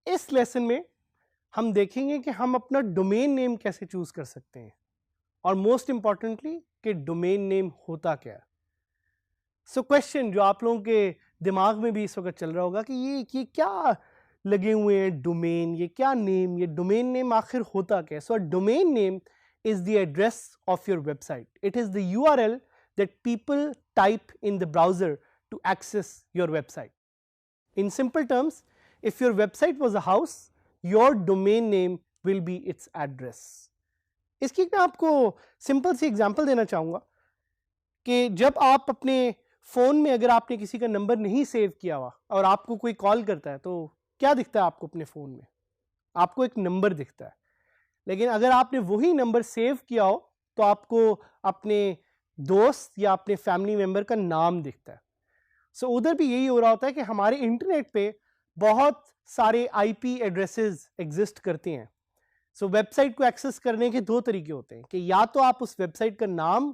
इस लेसन में हम देखेंगे कि हम अपना डोमेन नेम कैसे चूज कर सकते हैं और मोस्ट इंपॉर्टेंटली कि डोमेन नेम होता क्या है। सो क्वेश्चन जो आप लोगों के दिमाग में भी इस वक्त चल रहा होगा कि ये क्या लगे हुए हैं डोमेन, ये क्या नेम, ये डोमेन नेम आखिर होता क्या है। सो domain name is the address of your website. It is the URL that people type in the browser to access your website. In simple terms, if your website was a house, your domain name will be its address. इसकी मैं आपको simple सी example देना चाहूँगा कि जब आप अपने phone में अगर आपने किसी का नंबर नहीं सेव किया हुआ और आपको कोई कॉल करता है तो क्या दिखता है आपको अपने फ़ोन में? आपको एक नंबर दिखता है। लेकिन अगर आपने वही नंबर सेव किया हो तो आपको अपने दोस्त या अपने फैमिली मेंबर का नाम दिखता है। सो उधर भी यही हो रहा होता है कि हमारे इंटरनेट पे बहुत सारे आईपी एड्रेसेस एग्जिस्ट करते हैं। सो वेबसाइट को एक्सेस करने के दो तरीके होते हैं कि या तो आप उस वेबसाइट का नाम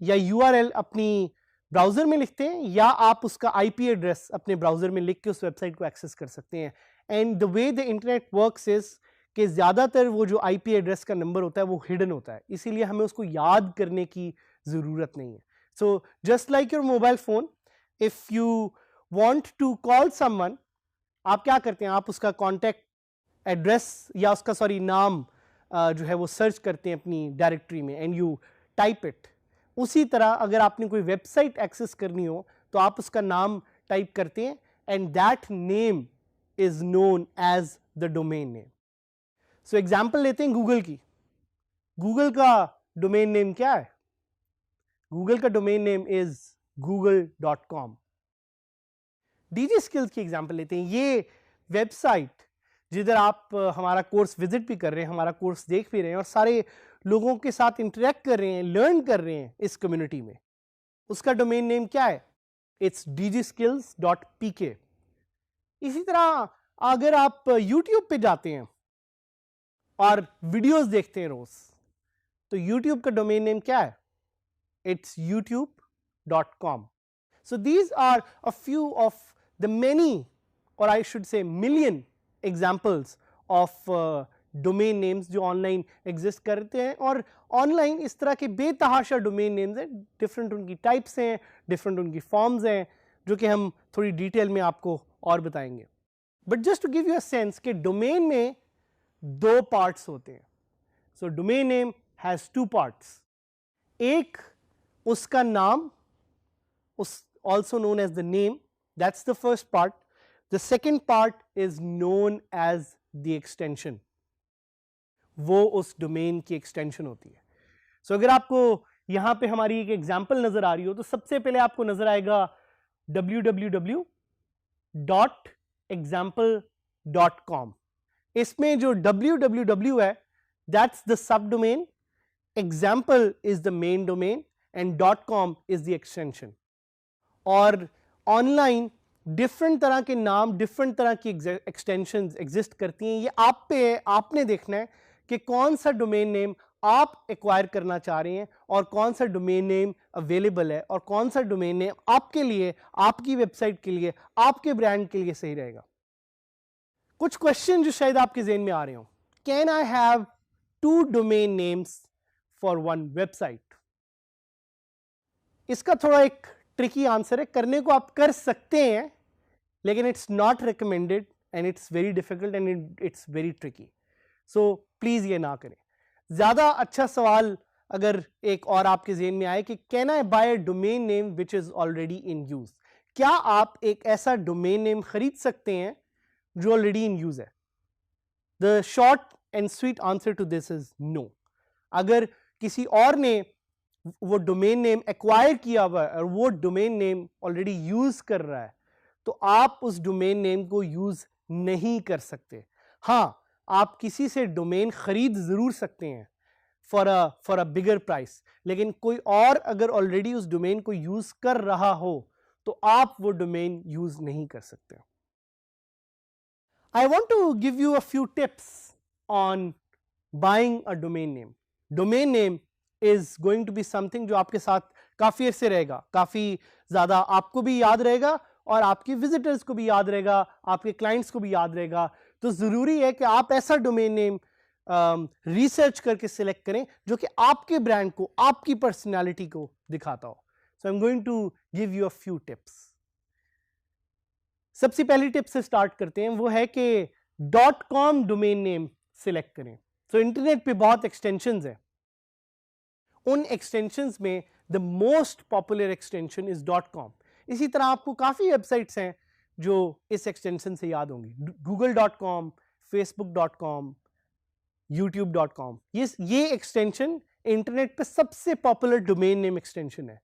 या यूआरएल अपनी ब्राउजर में लिखते हैं या आप उसका आईपी एड्रेस अपने ब्राउजर में लिख के उस वेबसाइट को एक्सेस कर सकते हैं। And the way the internet works is कि ज़्यादातर वो जो आईपी एड्रेस का नंबर होता है वो हिडन होता है, इसीलिए हमें उसको याद करने की ज़रूरत नहीं है। So just like your mobile phone, if you want to call someone, आप क्या करते हैं, आप उसका कॉन्टैक्ट एड्रेस या उसका नाम जो है वो सर्च करते हैं अपनी डायरेक्टरी में एंड यू टाइप इट। उसी तरह अगर आपने कोई वेबसाइट एक्सेस करनी हो तो आप उसका नाम टाइप करते हैं and that name is known as the domain name. So example लेते हैं गूगल की। गूगल का डोमेन नेम क्या है? गूगल का domain name is google.com। DG skills की एग्जाम्पल लेते हैं। ये वेबसाइट जिधर आप हमारा कोर्स विजिट भी कर रहे हैं, हमारा कोर्स देख भी रहे हैं और सारे लोगों के साथ इंटरेक्ट कर रहे हैं, लर्न कर रहे हैं इस कम्युनिटी में, उसका डोमेन नेम क्या है? It's dgskills.pk। इसी तरह अगर आप YouTube पे जाते हैं और वीडियोस देखते हैं रोज, तो YouTube का डोमेन नेम क्या है? It's youtube.com। So these are a few of the many, और I should say million examples of domain names जो ऑनलाइन एग्जिस्ट करते हैं। और ऑनलाइन इस तरह के बेतहाशा डोमेन नेम्स हैं, डिफरेंट उनकी टाइप्स हैं, डिफरेंट उनकी फॉर्म्स हैं, जो कि हम थोड़ी डिटेल में आपको और बताएंगे। But just to give you a sense कि डोमेन में दो पार्ट्स होते हैं। So domain name has two parts. एक उसका नाम, also known as the name, that's the first part. The second part is known as the extension। वो उस डोमेन की एक्सटेंशन होती है। सो अगर आपको यहां पे हमारी एक एग्जांपल नजर आ रही हो तो सबसे पहले आपको नजर आएगा www.example.com। इसमें जो www है that's the subdomain, example is the main domain and .com is the extension। और ऑनलाइन डिफरेंट तरह के नाम, डिफरेंट तरह की एक्सटेंशंस एग्जिस्ट करती हैं। ये आप पे है, आपने देखना है कि कौन सा डोमेन नेम आप एक्वायर करना चाह रहे हैं और कौन सा डोमेन नेम अवेलेबल है और कौन सा डोमेन नेम आपके लिए, आपकी वेबसाइट के लिए, आपके ब्रांड के लिए सही रहेगा। कुछ क्वेश्चन जो शायद आपके ज़हन में आ रहे हो, can I have 2 domain names for 1 website? इसका थोड़ा एक ट्रिकी आंसर है। करने को आप कर सकते हैं लेकिन it's not recommended and it's very difficult and it's very tricky. So please ये ना करें। ज्यादा अच्छा सवाल अगर एक और आपके ज़हन में आए कि can I buy a domain name which is already in use? क्या आप एक ऐसा डोमेन नेम खरीद सकते हैं जो ऑलरेडी इन यूज है? The short and sweet answer to this is no. अगर किसी और ने वो डोमेन नेम एक्वायर किया हुआ है और वो डोमेन नेम ऑलरेडी यूज कर रहा है तो आप उस डोमेन नेम को यूज नहीं कर सकते। हाँ, आप किसी से डोमेन खरीद जरूर सकते हैं। फॉर अ बिगर प्राइस, लेकिन कोई और अगर ऑलरेडी उस डोमेन को यूज कर रहा हो तो आप वो डोमेन यूज नहीं कर सकते। I want to give you a few tips on buying a domain name. Domain name is going to be something जो आपके साथ काफी अरसे रहेगा, काफी ज्यादा आपको भी याद रहेगा और आपके विजिटर्स को भी याद रहेगा, आपके क्लाइंट्स को भी याद रहेगा। तो जरूरी है कि आप ऐसा डोमेन नेम रिसर्च करके सिलेक्ट करें जो कि आपके ब्रांड को, आपकी पर्सनैलिटी को दिखाता हो। So I am going to give you a few tips. सबसे पहली टिप से स्टार्ट करते हैं, वो है कि .com डोमेन नेम सिलेक्ट करें। सो इंटरनेट पे बहुत एक्सटेंशंस हैं, उन एक्सटेंशंस में the most popular extension is .com। इसी तरह आपको काफी वेबसाइट्स हैं जो इस एक्सटेंशन से याद होंगी, google.com, facebook.com, youtube.com। ये एक्सटेंशन इंटरनेट पे सबसे पॉपुलर डोमेन नेम एक्सटेंशन है।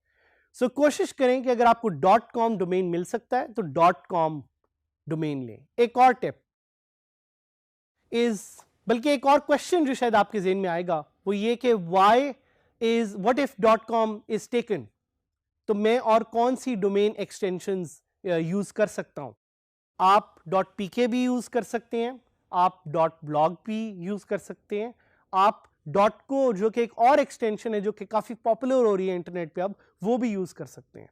सो कोशिश करें कि अगर आपको .com डोमेन मिल सकता है तो .com डोमेन लें। एक और टिप इज, बल्कि एक और क्वेश्चन जो शायद आपके ज़हन में आएगा वो ये कि what if .com is taken, तो मैं और कौन सी डोमेन एक्सटेंशंस यूज कर सकता हूं। आप .pk भी यूज कर सकते हैं, आप .blog भी यूज कर सकते हैं, आप .co जो कि एक और एक्सटेंशन है जो कि काफी पॉपुलर हो रही है इंटरनेट पे अब, वो भी यूज कर सकते हैं।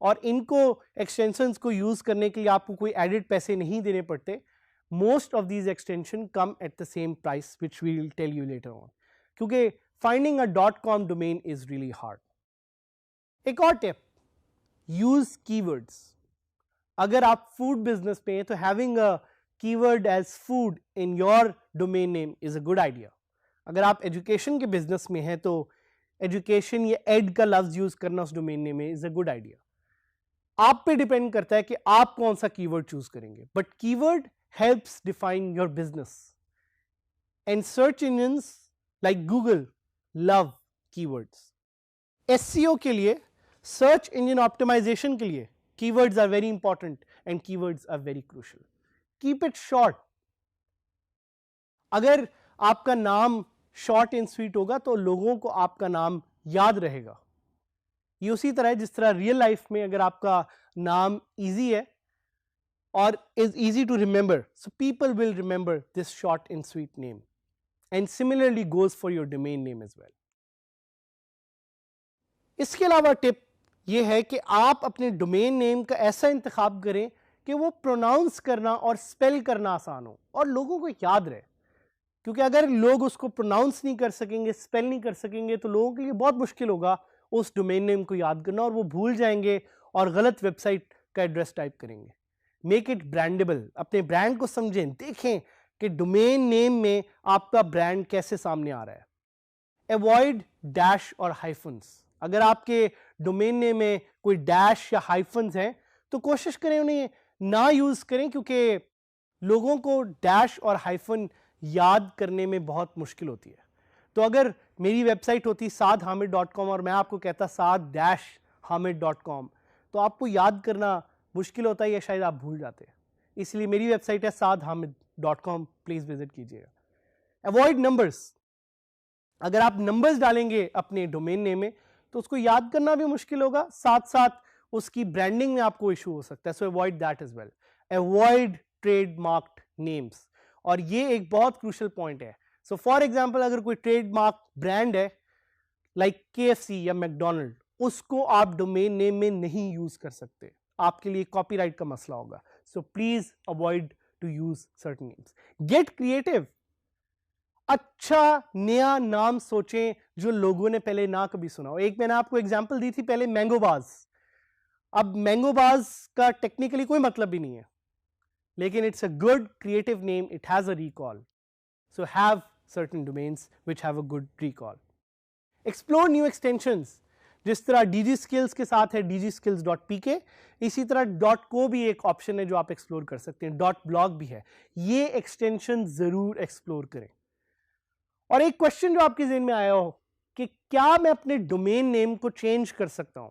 और इनको एक्सटेंशंस को यूज करने के लिए आपको कोई एडेड पैसे नहीं देने पड़ते। Most of these extension come at the same price which we will tell you later on, क्योंकि finding a .com domain is really hard. एक और टिप, यूज कीवर्ड्स। अगर आप फूड बिजनेस पे हैं तो having a keyword as food in your domain name is a good idea. अगर आप एजुकेशन के बिजनेस में हैं तो एजुकेशन या एड का लफ्ज यूज करना उस डोमेन नेम में इज अ गुड आइडिया। आप पे डिपेंड करता है कि आप कौन सा कीवर्ड चूज करेंगे, but keyword helps define your business and search engines like Google love keywords. SEO के लिए, सर्च इंजन ऑप्टिमाइजेशन के लिए keywords are very important and keywords are very crucial. Keep it short. अगर आपका नाम short and sweet होगा तो लोगों को आपका नाम याद रहेगा। ये उसी तरह है जिस तरह रियल लाइफ में अगर आपका नाम इजी है और is easy to remember, so people will remember this short and sweet name, and similarly goes for your domain name as well. इसके अलावा टिप ये है कि आप अपने डोमेन नेम का ऐसा इंतखाब करें कि वो प्रोनाउंस करना और स्पेल करना आसान हो और लोगों को याद रहे, क्योंकि अगर लोग उसको प्रोनाउंस नहीं कर सकेंगे, स्पेल नहीं कर सकेंगे, तो लोगों के लिए बहुत मुश्किल होगा उस डोमेन नेम को याद करना और वो भूल जाएंगे और गलत वेबसाइट का एड्रेस टाइप करेंगे। मेक इट ब्रांडेबल, अपने ब्रांड को समझें, देखें कि डोमेन नेम में आपका ब्रांड कैसे सामने आ रहा है। अवॉइड डैश और हाइफन्स। अगर आपके डोमेन नेम में कोई डैश या हाइफन्स हैं तो कोशिश करें उन्हें ना यूज करें, क्योंकि लोगों को डैश और हाइफन याद करने में बहुत मुश्किल होती है। तो अगर मेरी वेबसाइट होती saadhamid.com और मैं आपको कहता saad-hamid.com, तो आपको याद करना मुश्किल होता है या शायद आप भूल जाते हैं। इसलिए मेरी वेबसाइट है saadhamid.com, प्लीज विजिट कीजिएगा। Avoid numbers. अगर आप नंबर्स डालेंगे अपने डोमेन नेम में तो उसको याद करना भी मुश्किल होगा, साथ साथ उसकी ब्रांडिंग में आपको इशू हो सकता है। So avoid that as well. Avoid trademarked names, और ये एक बहुत क्रूशियल पॉइंट है। सो फॉर एग्जांपल, अगर कोई ट्रेडमार्क ब्रांड है लाइक KFC या मैकडोनल्ड, उसको आप डोमेन नेम में नहीं यूज कर सकते, आपके लिए कॉपीराइट का मसला होगा। So please avoid to use certain names. Get creative. अच्छा नया नाम सोचें जो लोगों ने पहले ना कभी सुना हो। एक मैंने आपको एग्जांपल दी थी पहले, मैंगोबाज। अब मैंगोबाज का टेक्निकली कोई मतलब भी नहीं है, लेकिन it's a good creative name, it has a recall. So have certain domains which have a good recall. Explore new extensions, जिस तरह DG Skills के साथ है dgskills.pk, इसी तरह .co भी एक ऑप्शन है जो आप एक्सप्लोर कर सकते हैं, .blog भी है। ये एक्सटेंशन जरूर एक्सप्लोर करें। और एक क्वेश्चन जो आपके ज़हन में आया हो कि क्या मैं अपने डोमेन नेम को चेंज कर सकता हूं?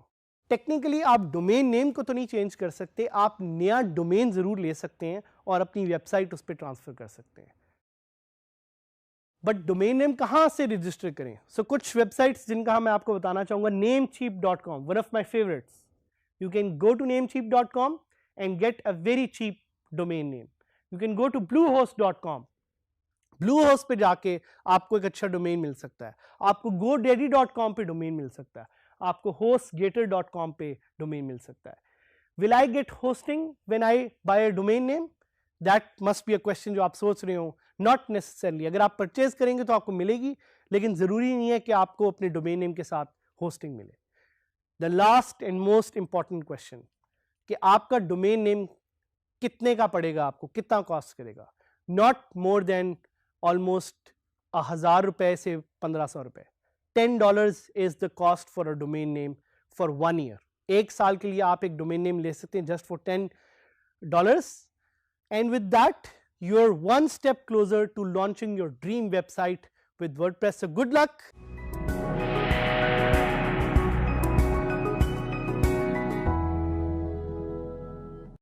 टेक्निकली आप डोमेन नेम को तो नहीं चेंज कर सकते, आप नया डोमेन जरूर ले सकते हैं और अपनी वेबसाइट उस पर ट्रांसफर कर सकते हैं। बट डोमेन नेम कहाँ से रजिस्टर करें? सो कुछ वेबसाइट्स जिनका मैं आपको बताना चाहूँगा, namecheap.com, one of my favourites. You can go to namecheap.com and get a very cheap domain name. You can go to bluehost.com. bluehost पे जाके आपको एक अच्छा डोमेन मिल सकता है. आपको godaddy.com पे डोमेन मिल सकता है. आपको hostgator.com पे डोमेन मिल सकता है. Will I get hosting when I buy a domain name? That must be a question जो आप सोच रहे हो. Not necessarily. अगर आप परचेज करेंगे तो आपको मिलेगी, लेकिन जरूरी नहीं है कि आपको अपने डोमेन नेम के साथ होस्टिंग मिले. The last and most important question कि आपका डोमेन नेम कितने का पड़ेगा, आपको कितना कॉस्ट करेगा? नॉट मोर देन ऑलमोस्ट 1000 रुपए से 1500 रुपए. $10 is the cost for a domain name for 1 year. एक साल के लिए आप एक डोमेन नेम ले सकते हैं just for $10. And with that you are one step closer to launching your dream website with WordPress. So good luck.